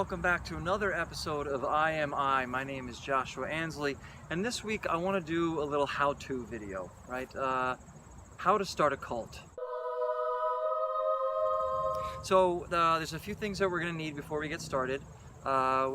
welcome back to another episode of I Am I. My name is Joshua Ansley, and this week I want to do a little how-to video, right? How to start a cult. So there's a few things that we're going to need before we get started.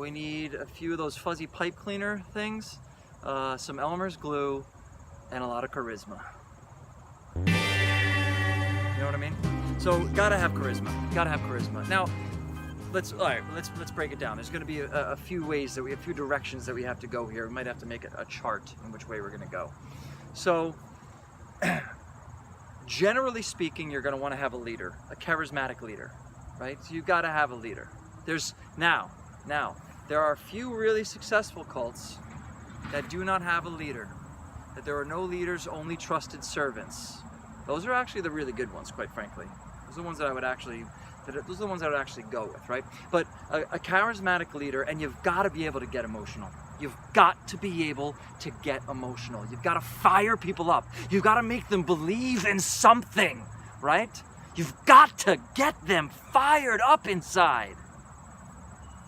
We need a few of those fuzzy pipe cleaner things, some Elmer's glue, and a lot of charisma. You know what I mean? So gotta have charisma. Gotta have charisma. Now, let's break it down. There's going to be a few ways a few directions that we have to go here. We might have to make a chart in which way we're going to go. So, generally speaking, you're going to want to have a leader, a charismatic leader, right? So you've got to have a leader. Now, there are a few really successful cults that do not have a leader. That there are no leaders, only trusted servants. Those are actually the really good ones, quite frankly. Those are the ones that I would actually go with, right? But a charismatic leader, and you've got to be able to get emotional. You've got to be able to get emotional. You've got to fire people up. You've got to make them believe in something, right? You've got to get them fired up inside.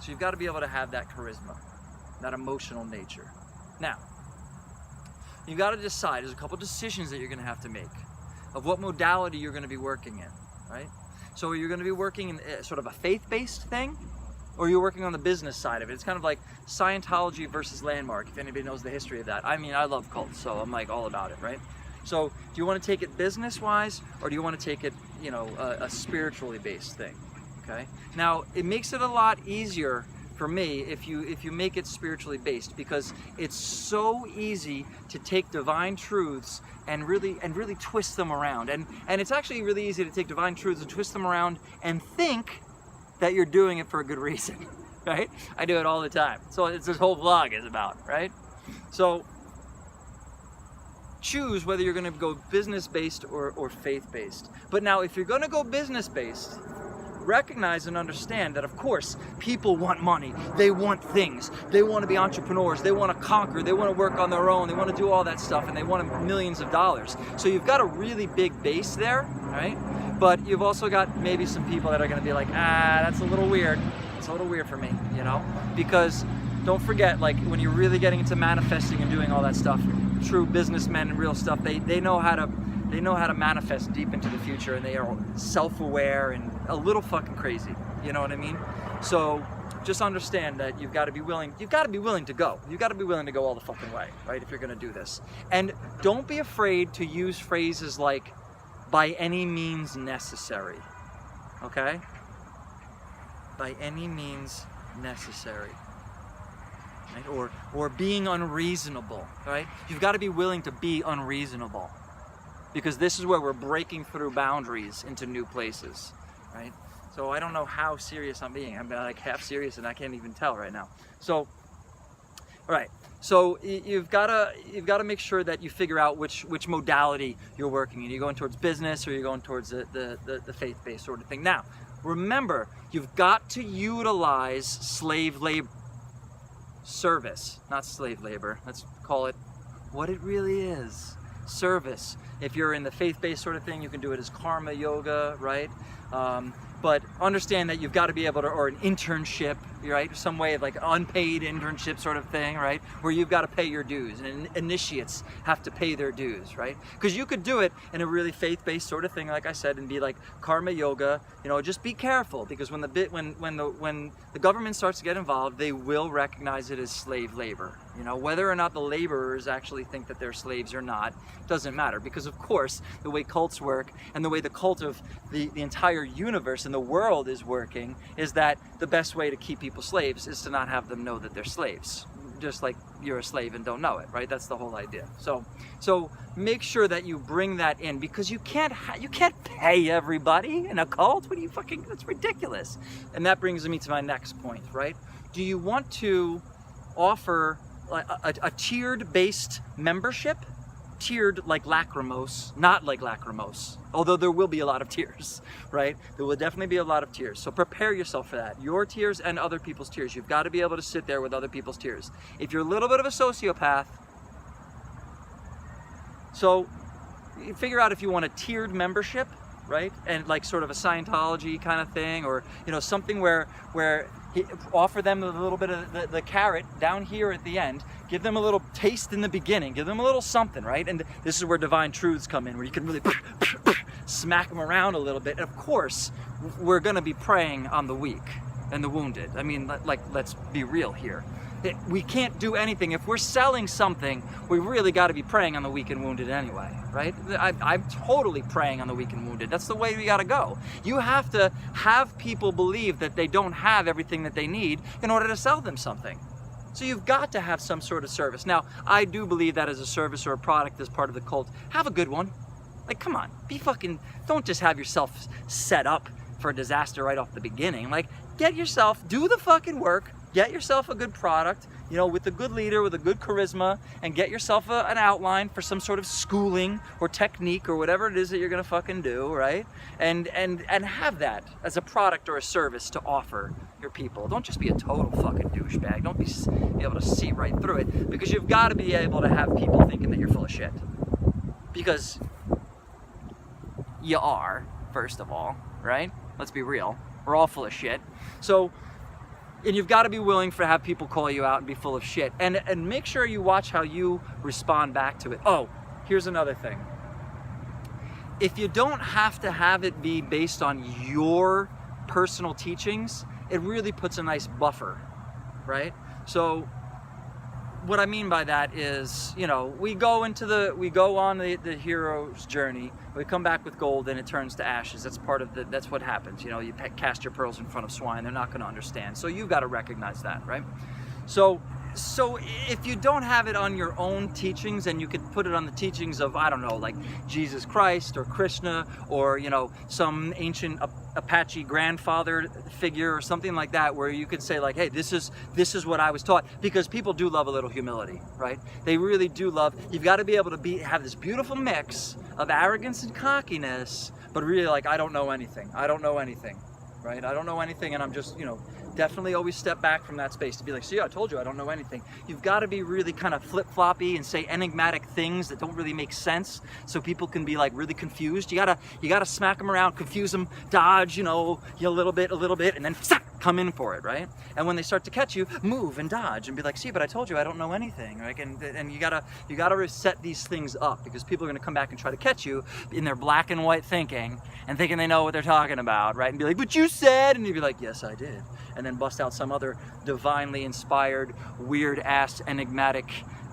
So you've got to be able to have that charisma, that emotional nature. Now, you've got to decide, there's a couple decisions that you're going to have to make of what modality you're going to be working in, right? So you're going to be working in sort of a faith-based thing, or you're working on the business side of it. It's kind of like Scientology versus Landmark, if anybody knows the history of that. I mean, I love cults, so I'm like all about it, right? So do you want to take it business-wise, or do you want to take it, a spiritually based thing, okay? Now, it makes it a lot easier for me if you make it spiritually based, because it's so easy to take divine truths and really twist them around, and it's actually really easy to take divine truths and twist them around and think that you're doing it for a good reason, right? I do it all the time. So it's this whole vlog is about, right? So choose whether you're going to go business based or faith based. But now, if you're going to go business based, recognize and understand that, of course, people want money, they want things, they want to be entrepreneurs, they want to conquer, they want to work on their own, they want to do all that stuff, and they want millions of dollars. So you've got a really big base there, right? But you've also got maybe some people that are going to be like, that's a little weird. It's a little weird for me, because don't forget, like, when you're really getting into manifesting and doing all that stuff, true businessmen and real stuff, they know how to manifest deep into the future, and they are self-aware and a little fucking crazy. You know what I mean? So just understand that you've got to be willing to go. You've got to be willing to go all the fucking way, right? If you're going to do this. And don't be afraid to use phrases like, by any means necessary. Okay? By any means necessary. Right? Or being unreasonable, right? You've got to be willing to be unreasonable, because this is where we're breaking through boundaries into new places, right? So I don't know how serious I'm being. I'm like half serious and I can't even tell right now. So, all right. So you've got to make sure that you figure out which modality you're working in. You're going towards business, or you're going towards the faith-based sort of thing. Now, remember, you've got to utilize slave labor. Service, not slave labor. Let's call it what it really is. Service. If you're in the faith-based sort of thing, you can do it as karma yoga, right? But understand that you've got to be able to, or an internship, right? Some way of like unpaid internship sort of thing, right? Where you've got to pay your dues, and initiates have to pay their dues, right? Because you could do it in a really faith-based sort of thing, like I said, and be like karma yoga. Just be careful, because when the government starts to get involved, they will recognize it as slave labor. Whether or not the laborers actually think that they're slaves or not doesn't matter, because of course the way cults work, and the way the cult of the entire universe and the world is working, is that the best way to keep people slaves is to not have them know that they're slaves, just like you're a slave and don't know it, right? That's the whole idea. So make sure that you bring that in, because you can't pay everybody in a cult. What do you that's ridiculous. And that brings me to my next point, right? Do you want to offer a tiered based membership? Tiered like Lacrimose, not like Lacrimose, although there will be a lot of tiers, right? There will definitely be a lot of tiers. So prepare yourself for that. Your tiers and other people's tiers. You've got to be able to sit there with other people's tiers. If you're a little bit of a sociopath, so you figure out if you want a tiered membership, right? And like sort of a Scientology kind of thing, or something where Offer them a little bit of the carrot down here at the end. Give them a little taste in the beginning. Give them a little something, right? And this is where divine truths come in, where you can really smack them around a little bit. And of course, we're going to be preying on the weak and the wounded. I mean, like, let's be real here. We can't do anything. If we're selling something, we really got to be preying on the weak and wounded anyway, right? I'm totally preying on the weak and wounded. That's the way we got to go. You have to have people believe that they don't have everything that they need in order to sell them something. So you've got to have some sort of service. Now, I do believe that as a service or a product as part of the cult, have a good one. Like, come on, don't just have yourself set up for a disaster right off the beginning. Like, do the fucking work. Get yourself a good product, with a good leader, with a good charisma, and get yourself an outline for some sort of schooling or technique or whatever it is that you're gonna fucking do, right? And have that as a product or a service to offer your people. Don't just be a total fucking douchebag. Don't be able to see right through it, because you've got to be able to have people thinking that you're full of shit. Because you are, first of all, right? Let's be real. We're all full of shit. And you've got to be willing to have people call you out and be full of shit. And make sure you watch how you respond back to it. Oh, here's another thing. If you don't have to have it be based on your personal teachings, it really puts a nice buffer, right? So what I mean by that is, we go on the hero's journey. We come back with gold and it turns to ashes. That's what happens. You cast your pearls in front of swine. They're not going to understand. So you've got to recognize that, right? So if you don't have it on your own teachings, and you could put it on the teachings of, I don't know, like Jesus Christ or Krishna or, some ancient Apache grandfather figure or something like that, where you could say like, hey, this is what I was taught, because people do love a little humility, right? They really do love. You've got to be able to have this beautiful mix of arrogance and cockiness, but really like, I don't know anything, right? I don't know anything, and I'm just, definitely always step back from that space to be like, see, I told you I don't know anything. You've got to be really kind of flip-floppy and say enigmatic things that don't really make sense, so people can be like really confused. You gotta smack them around, confuse them, dodge, a little bit, and then come in for it, right? And when they start to catch you, move and dodge and be like, see, but I told you I don't know anything, right? And you gotta set these things up, because people are gonna come back and try to catch you in their black and white thinking and thinking they know what they're talking about, right? And be like, but you said, and you'd be like, yes, I did. And then bust out some other divinely inspired, weird-ass, enigmatic,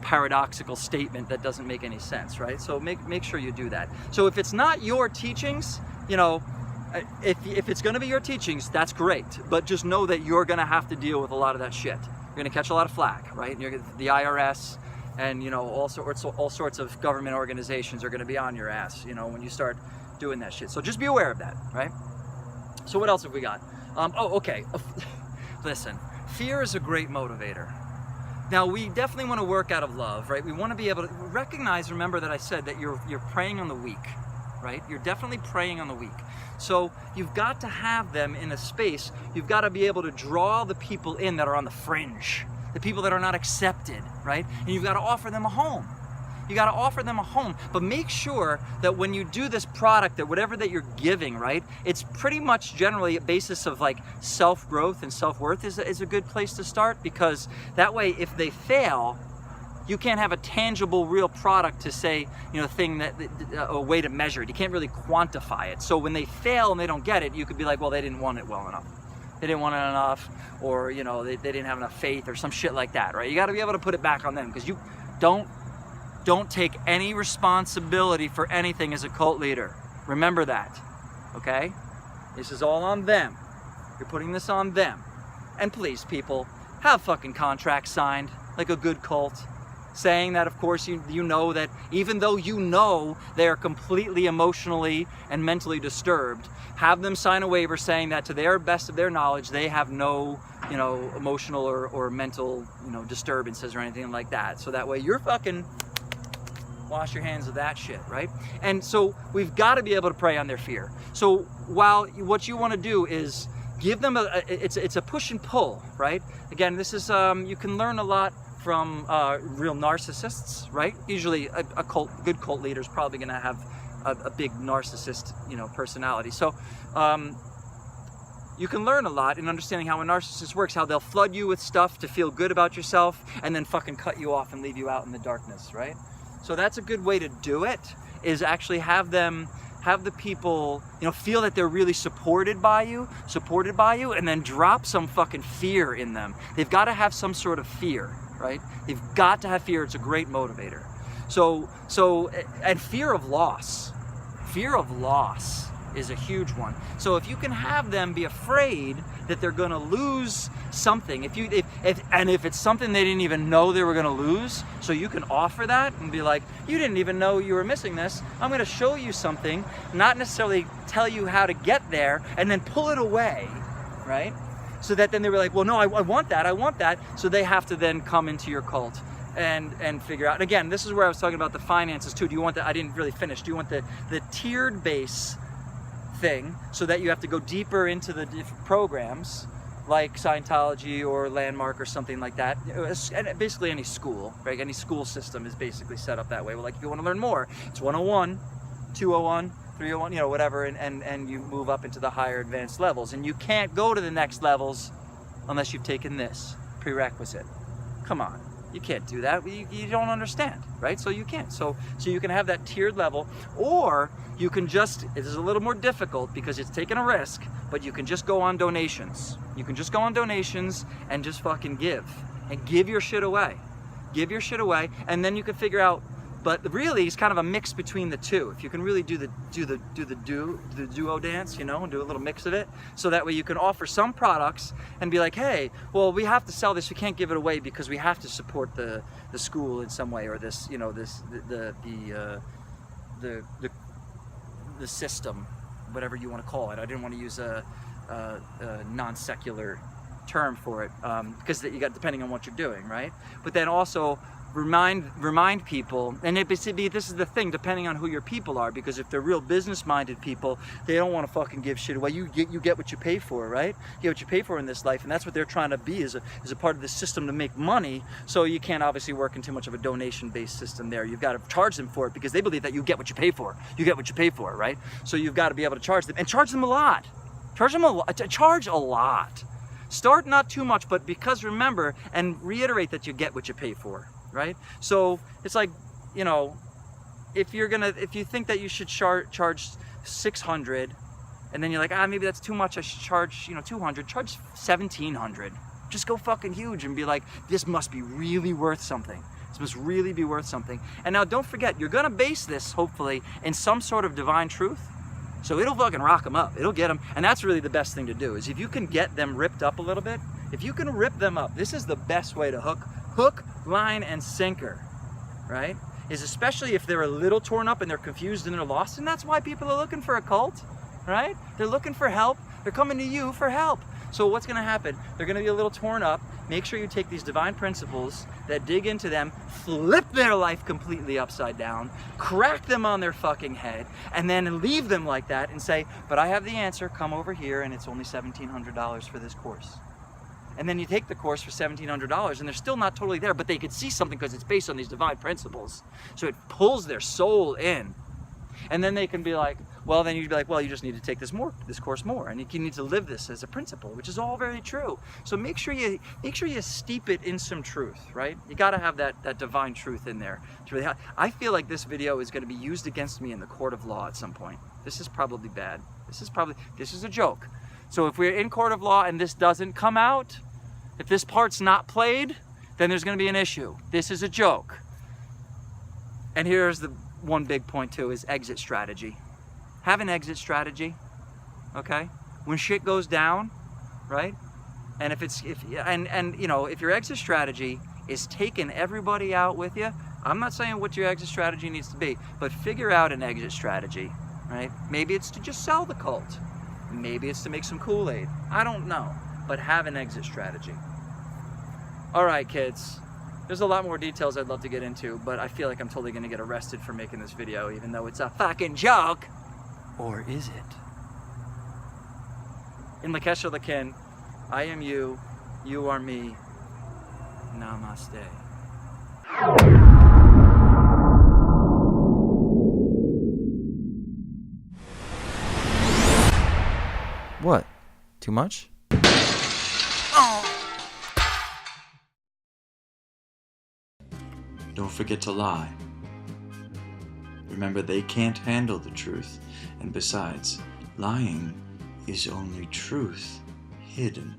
paradoxical statement that doesn't make any sense, right? So make sure you do that. So if it's not your teachings, if it's going to be your teachings, that's great. But just know that you're going to have to deal with a lot of that shit. You're going to catch a lot of flack, right? The IRS and all sorts of government organizations are going to be on your ass, when you start doing that shit. So just be aware of that, right? So what else have we got? Okay. Listen, fear is a great motivator. Now, we definitely want to work out of love, right? We want to be able to recognize, remember that I said that you're preying on the weak, right? You're definitely preying on the weak. So you've got to have them in a space. You've got to be able to draw the people in that are on the fringe, the people that are not accepted, right? And you've got to offer them a home. You got to offer them a home, but make sure that when you do this product, that whatever that you're giving, right, it's pretty much generally a basis of like self-growth and self-worth is a good place to start, because that way, if they fail, you can't have a tangible, real product to say, a way to measure it. You can't really quantify it. So when they fail and they don't get it, you could be like, well, they didn't want it well enough. They didn't want it enough, or, they didn't have enough faith or some shit like that, right? You got to be able to put it back on them, because you don't take any responsibility for anything as a cult leader. Remember that, okay? This is all on them. You're putting this on them. And please, people, have fucking contracts signed like a good cult, saying that, of course, you know that even though they are completely emotionally and mentally disturbed, have them sign a waiver saying that to their best of their knowledge, they have no, emotional or mental, disturbances or anything like that. So that way you're fucking wash your hands of that shit, right? And so we've got to be able to prey on their fear. So while what you want to do is give them it's a push and pull, right? Again, this is you can learn a lot from real narcissists, right? Usually a good cult leader is probably going to have a big narcissist, personality. So you can learn a lot in understanding how a narcissist works, how they'll flood you with stuff to feel good about yourself and then fucking cut you off and leave you out in the darkness, right? So that's a good way to do it, is actually have the people, feel that they're really supported by you, and then drop some fucking fear in them. They've got to have some sort of fear, right? They've got to have fear. It's a great motivator. And fear of loss. Fear of loss is a huge one. So if you can have them be afraid that they're going to lose something, if it's something they didn't even know they were going to lose, so you can offer that and be like, you didn't even know you were missing this. I'm going to show you something, not necessarily tell you how to get there, and then pull it away, right? So that then they were like, well, no, I want that. So they have to then come into your cult and figure out. And again, this is where I was talking about the finances too. Do you want I didn't really finish. Do you want the tiered base thing, so that you have to go deeper into the different programs like Scientology or Landmark or something like that? And basically any school, right? Any school system is basically set up that way. Well, like if you want to learn more, it's 101, 201, 301, whatever, and you move up into the higher advanced levels. And you can't go to the next levels unless you've taken this prerequisite. Come on. You can't do that. You don't understand, right? So you can't. So you can have that tiered level, or you can just, it is a little more difficult because it's taking a risk, but you can just go on donations. You can just go on donations and just fucking give your shit away. Give your shit away, and then you can figure out. But really, it's kind of a mix between the two. If you can really do the duo dance, and do a little mix of it, so that way you can offer some products and be like, hey, well, we have to sell this. We can't give it away because we have to support the school in some way, or the system, whatever you want to call it. I didn't want to use a non-secular term for it, because you got, depending on what you're doing, right? But then also remind people, and this is the thing, depending on who your people are, because if they're real business-minded people, they don't want to fucking give shit away. You get what you pay for, right? You get what you pay for in this life, and that's what they're trying to be, is a part of the system to make money. So you can't obviously work in too much of a donation-based system there. You've got to charge them for it, because they believe that you get what you pay for. You get what you pay for, right? So you've got to be able to charge them, and charge them a lot. Charge a lot. Start not too much, but because remember, and reiterate that you get what you pay for. Right? So it's like, if you think that you should charge 600, and then you're like, maybe that's too much, I should charge, 200, charge 1,700. Just go fucking huge and be like, this must be really worth something. This must really be worth something. And now don't forget, you're gonna base this, hopefully, in some sort of divine truth. So it'll fucking rock them up. It'll get them. And that's really the best thing to do, is if you can get them ripped up a little bit, if you can rip them up, this is the best way to hook, line, and sinker, right? Is especially if they're a little torn up and they're confused and they're lost. And that's why people are looking for a cult, right? They're looking for help. They're coming to you for help. So what's going to happen? They're going to be a little torn up. Make sure you take these divine principles that dig into them, flip their life completely upside down, crack them on their fucking head, and then leave them like that and say, but I have the answer. Come over here, and it's only $1,700 for this course. And then you take the course for $1,700, and they're still not totally there, but they could see something because it's based on these divine principles. So it pulls their soul in. And then they can be like, well, then you'd be like, well, you just need to take this course more, and you need to live this as a principle, which is all very true. So make sure you steep it in some truth, right? You got to have that divine truth in there. I feel like this video is going to be used against me in the court of law at some point. This is probably bad. This is a joke. So if we're in court of law and this doesn't come out, if this part's not played, then there's going to be an issue. This is a joke. And here's the one big point too, is exit strategy. Have an exit strategy, okay? When shit goes down, right? And if your exit strategy is taking everybody out with you, I'm not saying what your exit strategy needs to be, but figure out an exit strategy, right? Maybe it's to just sell the cult. Maybe it's to make some Kool-Aid. I don't know, but have an exit strategy. All right, kids. There's a lot more details I'd love to get into, but I feel like I'm totally gonna get arrested for making this video, even though it's a fucking joke. Or is it? In Lakesha Lakin, I am you, you are me. Namaste. What? Too much? Don't forget to lie. Remember, they can't handle the truth, and besides, lying is only truth hidden.